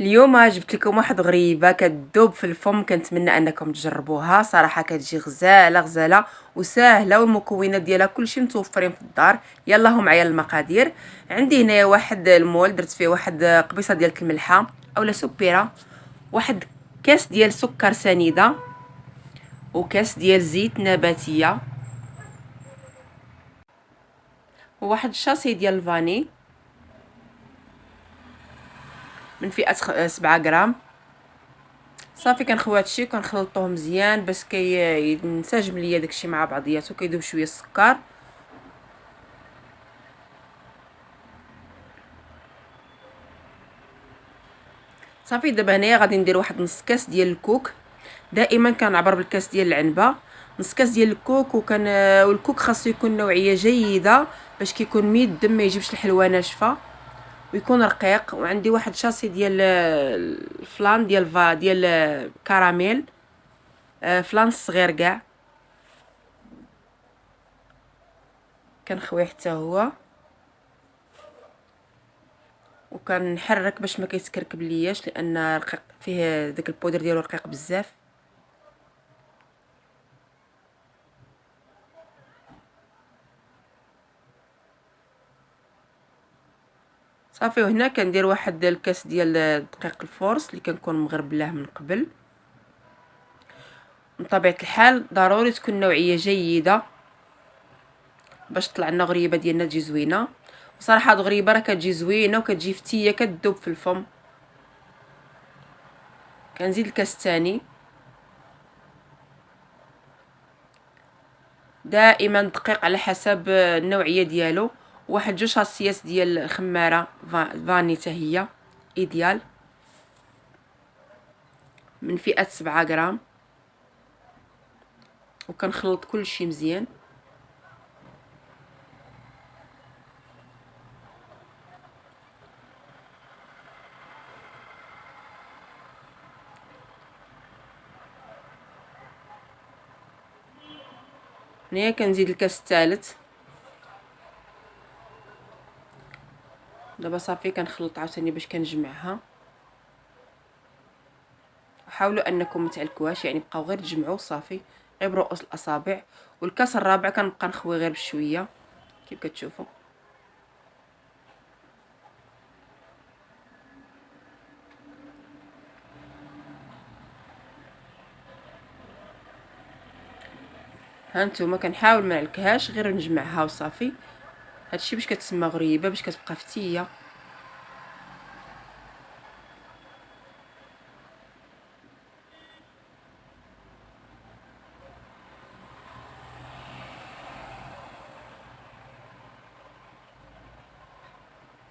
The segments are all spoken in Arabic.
اليوم جبت لكم واحد غريبه كتذوب في الفم، كنتمنى انكم تجربوها. صراحه كتجي غزاله غزاله وسهله، والمكونات ديالها كلشي متوفرين في الدار. يلا هم معايا المقادير. عندي هنايا واحد المول درت فيه واحد قبيصه ديال الملحه اولا سكيره، واحد كاس ديال سكر سنيده، وكاس ديال زيت نباتيه، وواحد شاسي ديال الفاني من فئه 7 غرام. صافي كنخوي هادشي وكنخلطوه مزيان باش ينسجم ليا داكشي مع بعضياتو، كيذوب شويه السكر. صافي دابا هنايا غادي ندير واحد نص كاس ديال الكوك. دائما كنعبر بالكاس ديال العنبه، نص كاس ديال الكوك. والكوك خاصو يكون نوعيه جيده باش كيكون ميدم، ما يجيبش الحلوه ناشفه ويكون رقيق. وعندي واحد شاسي ديال الفلان ديال كراميل، فلان صغير كاع، كنخويه حتى هو وكنحرك باش ما كيتكركب لياش، لان رقيق فيه داك البودر ديالو رقيق بزاف. صافي وهنا كندير واحد الكاس ديال دقيق الفورس اللي كنكون مغربلاه من قبل. من طبيعه الحال ضروري تكون نوعيه جيده باش تطلع لنا غريبه ديالنا تجي زوينه. وصراحه هاد الغريبه راه كتجي زوينه وكتجي فتيه كتذوب في الفم. كنزيد الكاس الثاني. دائما دقيق على حسب النوعيه ديالو. واحد 2 شاسيات ديال الخماره فاني حتى هي ايديال من فئه 7 غرام، وكنخلط كلشي مزيان. هنايا كنزيد الكاس الثالث. دابا صافي كنخلط عاوتاني باش كنجمعها. حاولوا انكم ما تعلكوهاش، يعني بقاو غير تجمعوا صافي غير برؤوس الاصابع. والكاس الرابع كنبقى نخوي غير بشويه كيف كتشوفوا. هانتوما كنحاول ما نعلكهاش غير نجمعها وصافي. هادشي باش كتسمى غريبه، باش كتبقى فتيه.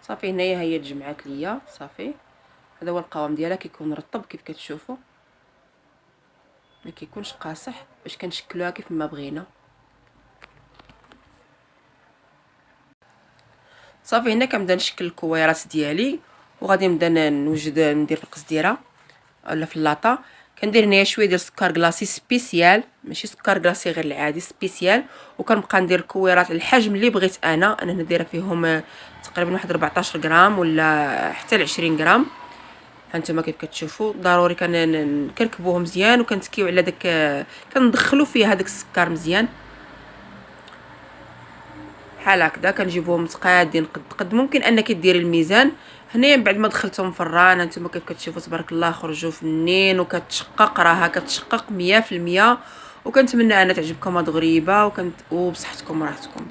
صافي هنايا هي تجمعات ليا صافي. هذا هو القوام ديالها، كيكون رطب كيف كتشوفوا، ما كيكونش قاصح باش كنشكلوها كيف ما بغينا. صافي هنا كنبدا نشكل الكويرات ديالي، وغادي نبدا نوجد ندير في القصديره ولا في اللاطه. كندير هنايا شويه ديال السكر كلاصي سبيسيال، ماشي سكر كلاصي غير العادي سبيسيال. وكنبقى ندير الكويرات الحجم اللي بغيت انا هنا نديرها فيهم تقريبا واحد 14 غرام ولا حتى ل 20 غرام. هانتوما كيف كتشوفوا ضروري كنكركبوه مزيان وكنتكيو على داك، كندخلوا فيه هذاك السكر مزيان بحال هكذا. كنجيبوهم متقادين قد ممكن انك ديري الميزان. هنايا بعد ما دخلتهم فران هانتوما كيف كتشوفوا تبارك الله خرجوا فنين وكتشقق، راها كتشقق 100%. وكنتمنى ان تعجبكم هاد الغريبه وبصحتكم وراحتكم.